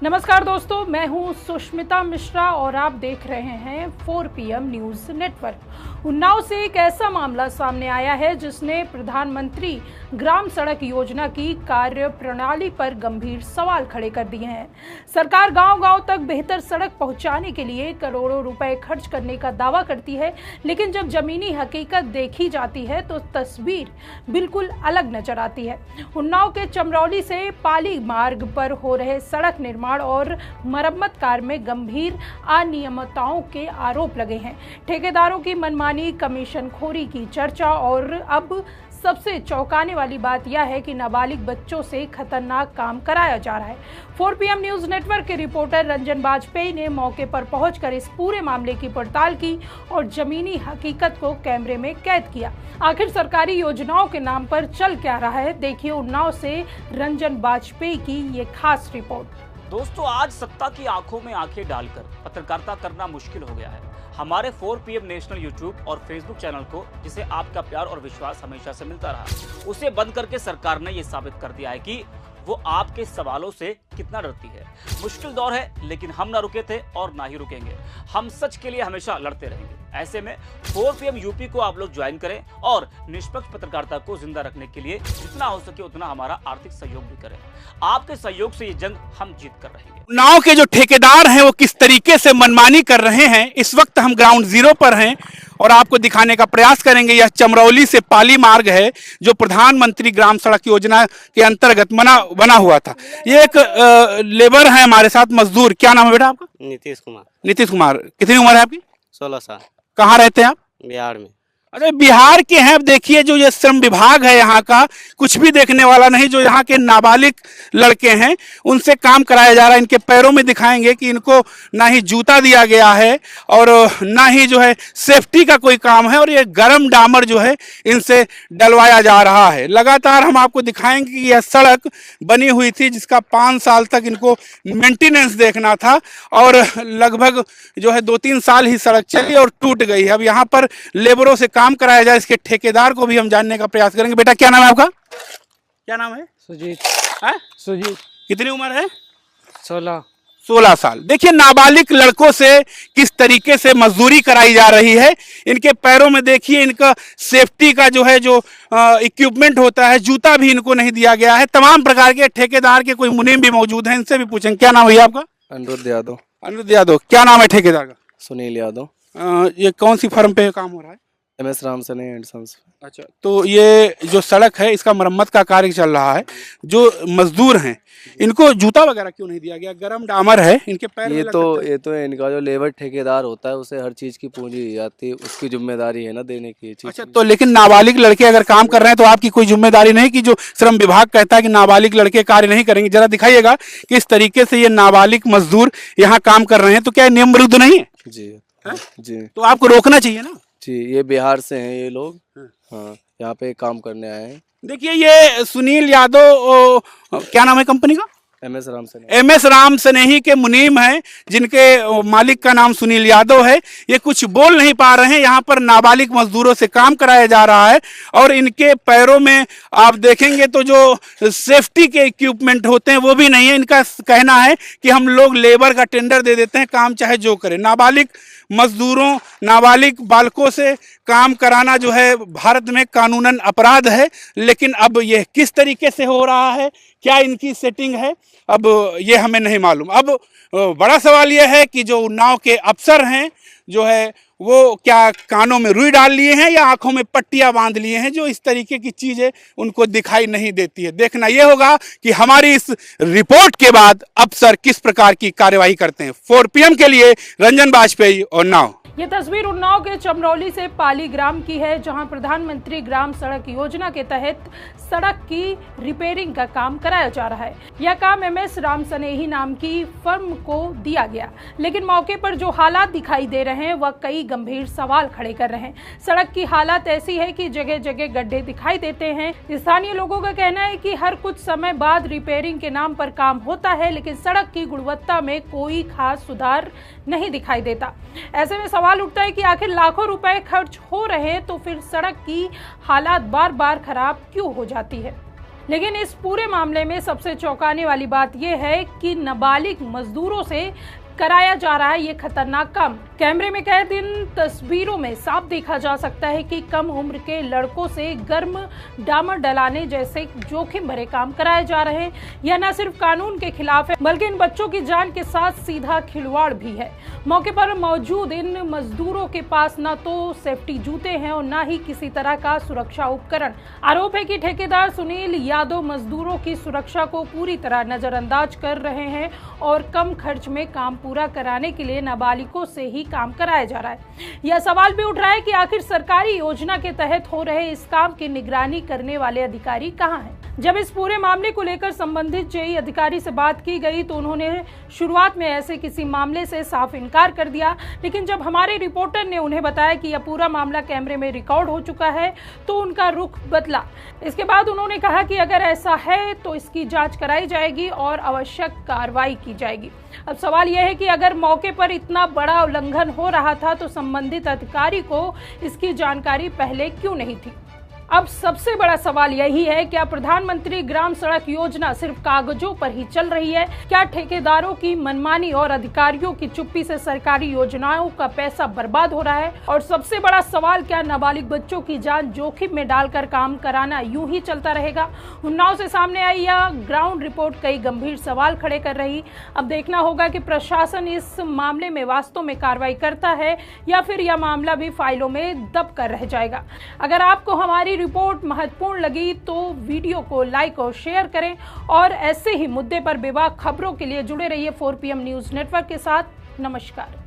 नमस्कार दोस्तों, मैं हूं सुष्मिता मिश्रा और आप देख रहे हैं 4 PM न्यूज नेटवर्क। उन्नाव से एक ऐसा मामला सामने आया है जिसने प्रधानमंत्री ग्राम सड़क योजना की कार्य प्रणाली पर गंभीर सवाल खड़े कर दिए हैं। सरकार गांव-गांव तक बेहतर सड़क पहुंचाने के लिए करोड़ों रुपए खर्च करने का दावा करती है, लेकिन जब जमीनी हकीकत देखी जाती है तो तस्वीर बिल्कुल अलग नजर आती है। उन्नाव के चमरौली से पाली मार्ग पर हो रहे सड़क निर्माण और मरम्मत कार्य में गंभीर अनियमितताओं के आरोप लगे हैं। ठेकेदारों की मनमानी, कमीशनखोरी की चर्चा और अब सबसे चौंकाने वाली बात यह है कि नाबालिग बच्चों से खतरनाक काम कराया जा रहा है। 4 PM न्यूज नेटवर्क के रिपोर्टर रंजन बाजपेयी ने मौके पर पहुंचकर इस पूरे मामले की पड़ताल की और जमीनी हकीकत को कैमरे में कैद किया। आखिर सरकारी योजनाओं के नाम पर चल क्या रहा है, देखिए उन्नाव से रंजन बाजपेयी की ये खास रिपोर्ट। दोस्तों, आज सत्ता की आंखों में आंखें डालकर पत्रकारिता करना मुश्किल हो गया है। हमारे 4 PM नेशनल यूट्यूब और फेसबुक चैनल को, जिसे आपका प्यार और विश्वास हमेशा से मिलता रहा, उसे बंद करके सरकार ने यह साबित कर दिया है कि वो आपके सवालों से कितना डरती है। मुश्किल दौर है, लेकिन हम ना रुके थे और ना ही रुकेंगे। हम सच के लिए हमेशा लड़ते रहेंगे। ऐसे में 4 PM यूपी को आप लोग ज्वाइन करें और निष्पक्ष पत्रकारिता को जिंदा रखने के लिए जितना हो सके उतना हमारा आर्थिक सहयोग भी करें। आपके सहयोग से ये जंग हम जीत कर रहेंगे। उन्नाव के जो ठेकेदार हैं वो किस तरीके से मनमानी कर रहे हैं, इस वक्त हम ग्राउंड जीरो पर हैं और आपको दिखाने का प्रयास करेंगे। यह चमरौली से पाली मार्ग है जो प्रधानमंत्री ग्राम सड़क योजना के अंतर्गत बना हुआ था। ये एक लेबर है हमारे साथ, मजदूर। क्या नाम है बेटा आपका? नीतीश कुमार। नीतीश कुमार। कितनी उम्र है आपकी? 16 साल। कहाँ रहते हैं आप? बिहार में। अरे बिहार के हैं। देखिए जो ये श्रम विभाग है यहाँ का, कुछ भी देखने वाला नहीं। जो यहाँ के नाबालिग लड़के हैं उनसे काम कराया जा रहा है। इनके पैरों में दिखाएंगे कि इनको ना ही जूता दिया गया है और ना ही जो है सेफ्टी का कोई काम है, और ये गरम डामर जो है इनसे डलवाया जा रहा है। लगातार हम आपको दिखाएंगे कि यह सड़क बनी हुई थी जिसका 5 साल तक इनको मेंटेनेंस देखना था और लगभग जो है 2-3 साल ही सड़क चली और टूट गई है। अब यहाँ पर लेबरों से काम कराया जाए, इसके ठेकेदार को भी हम जानने का प्रयास करेंगे। बेटा क्या नाम है आपका? क्या नाम है? सुजीत। सुजीत। कितनी उम्र है? 16 साल। देखिए नाबालिग लड़कों से किस तरीके से मजदूरी कराई जा रही है। इनके पैरों में देखिए, इनका सेफ्टी का जो है जो इक्विपमेंट होता है, जूता भी इनको नहीं दिया गया है। तमाम प्रकार के ठेकेदार के कोई मुनीम भी मौजूद हैं, इनसे भी पूछेंगे। क्या नाम है आपका? अनिरुद्ध यादव। अनिरुद्ध यादव। क्या नाम है ठेकेदार का? सुनील यादव। ये कौन सी फर्म पे काम हो रहा है? MS राम सने एंड सन्स। अच्छा, तो ये जो सड़क है इसका मरम्मत का कार्य चल रहा है। जो मजदूर हैं इनको जूता वगैरह क्यों नहीं दिया गया? गरम डामर है, इनके पैर में ये तो इनका जो लेबर ठेकेदार होता है उसे हर चीज की पूंजी दी जाती है, उसकी जिम्मेदारी है ना देने की चीज। अच्छा, तो लेकिन नाबालिग लड़के अगर काम कर रहे हैं तो आपकी कोई जिम्मेदारी नहीं कि जो श्रम विभाग कहता है कि नाबालिग लड़के कार्य नहीं करेंगे? जरा दिखाइएगा किस तरीके से ये नाबालिग मजदूर यहाँ काम कर रहे हैं, तो क्या नियम विरुद्ध नहीं है? जी। तो आपको रोकना चाहिए ना जी। ये बिहार से हैं ये लोग। हाँ, यहाँ पे काम करने आए हैं। देखिए ये सुनील यादव, क्या नाम है कंपनी का? MS राम सने। MS राम स्नेही के मुनीम हैं, जिनके मालिक का नाम सुनील यादव है। ये कुछ बोल नहीं पा रहे हैं। यहाँ पर नाबालिग मजदूरों से काम कराया जा रहा है और इनके पैरों में आप देखेंगे तो जो सेफ्टी के इक्विपमेंट होते हैं वो भी नहीं है। इनका कहना है कि हम लोग लेबर का टेंडर दे देते हैं, काम चाहे जो करें। नाबालिग मजदूरों, नाबालिग बालकों से काम कराना जो है भारत में कानूनन अपराध है। लेकिन अब यह किस तरीके से हो रहा है, क्या इनकी सेटिंग है, अब ये हमें नहीं मालूम। अब बड़ा सवाल यह है कि जो उन्नाव के अफसर हैं जो है वो क्या कानों में रुई डाल लिए हैं या आंखों में पट्टियां बांध लिए हैं, जो इस तरीके की चीजें उनको दिखाई नहीं देती है। देखना यह होगा कि हमारी इस रिपोर्ट के बाद अफसर किस प्रकार की कार्यवाही करते हैं। 4 PM के लिए रंजन बाजपेयी, उन्नाव। ये तस्वीर उन्नाव के चमरौली से पाली ग्राम की है, जहां प्रधानमंत्री ग्राम सड़क योजना के तहत सड़क की रिपेयरिंग का काम कराया जा रहा है। यह काम MS राम स्नेही नाम की फर्म को दिया गया, लेकिन मौके पर जो हालात दिखाई दे रहे हैं वह कई गंभीर सवाल खड़े कर रहे हैं। सड़क की हालत ऐसी है कि जगह जगह गड्ढे दिखाई देते हैं। स्थानीय लोगों का कहना है कि हर कुछ समय बाद रिपेयरिंग के नाम पर काम होता है, लेकिन सड़क की गुणवत्ता में कोई खास सुधार नहीं दिखाई देता। ऐसे में सवाल उठता है कि आखिर लाखों रुपए खर्च हो रहे हैं तो फिर सड़क की हालात बार बार खराब क्यों हो जाती है। लेकिन इस पूरे मामले में सबसे चौंकाने वाली बात यह है कि नाबालिग मजदूरों से कराया जा रहा है ये खतरनाक काम। कैमरे में कैद इन तस्वीरों में साफ देखा जा सकता है कि कम उम्र के लड़कों से गर्म डामर डलाने जैसे जोखिम भरे काम कराए जा रहे हैं। यह न सिर्फ कानून के खिलाफ है बल्कि इन बच्चों की जान के साथ सीधा खिलवाड़ भी है। मौके पर मौजूद इन मजदूरों के पास न तो सेफ्टी जूते हैं और न ही किसी तरह का सुरक्षा उपकरण। आरोप है कि ठेकेदार सुनील यादव मजदूरों की सुरक्षा को पूरी तरह नजरअंदाज कर रहे हैं और कम खर्च में काम पूरा कराने के लिए नाबालिगों से ही काम कराया जा रहा है। यह सवाल भी उठ रहा है कि आखिर सरकारी योजना के तहत हो रहे इस काम की निगरानी करने वाले अधिकारी कहां हैं। जब इस पूरे मामले को लेकर संबंधित जेई अधिकारी से बात की गई तो उन्होंने शुरुआत में ऐसे किसी मामले से साफ इनकार कर दिया, लेकिन जब हमारे रिपोर्टर ने उन्हें बताया कि यह पूरा मामला कैमरे में रिकॉर्ड हो चुका है तो उनका रुख बदला। इसके बाद उन्होंने कहा कि अगर ऐसा है तो इसकी जांच कराई जाएगी और आवश्यक कार्रवाई की जाएगी। अब सवाल यह है कि अगर मौके पर इतना बड़ा उल्लंघन हो रहा था तो संबंधित अधिकारी को इसकी जानकारी पहले क्यों नहीं थी। अब सबसे बड़ा सवाल यही है, क्या प्रधानमंत्री ग्राम सड़क योजना सिर्फ कागजों पर ही चल रही है? क्या ठेकेदारों की मनमानी और अधिकारियों की चुप्पी से सरकारी योजनाओं का पैसा बर्बाद हो रहा है? और सबसे बड़ा सवाल, क्या नाबालिग बच्चों की जान जोखिम में डालकर काम कराना यूं ही चलता रहेगा? उन्नाव से सामने आई यह ग्राउंड रिपोर्ट कई गंभीर सवाल खड़े कर रही। अब देखना होगा कि प्रशासन इस मामले में वास्तव में कार्रवाई करता है या फिर यह मामला भी फाइलों में दब कर रह जाएगा। अगर आपको हमारी रिपोर्ट महत्वपूर्ण लगी तो वीडियो को लाइक और शेयर करें और ऐसे ही मुद्दे पर बेबाक खबरों के लिए जुड़े रहिए 4PM न्यूज़ नेटवर्क के साथ। नमस्कार।